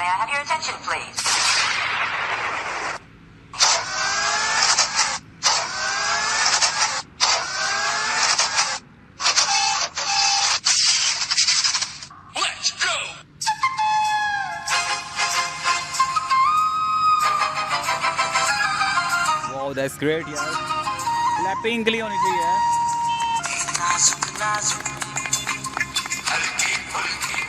I have your attention, please? Let's go! Wow, that's great यार. Clapping के लिए होनी चाहिए यार. नाजुक नाजुक हल्की फुल्की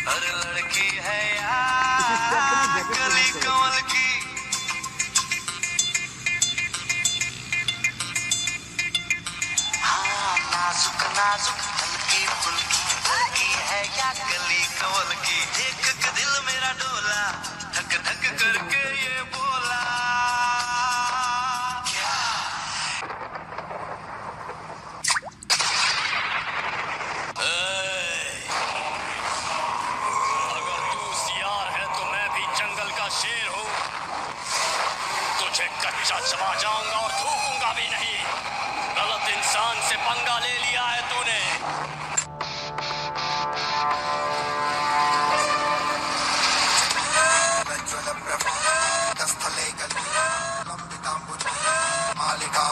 हर लड़की है यार कली कमल की हाँ नाजुक नाजुक हल्की फुल्की लड़की है या कली कमल की देख के दिल मेरा डोला धक धक करके ये बोला शेर हूँ तुझे कच्चा चबा जाऊंगा और थूकूंगा भी नहीं गलत इंसान से पंगा ले लिया है तूने मालिका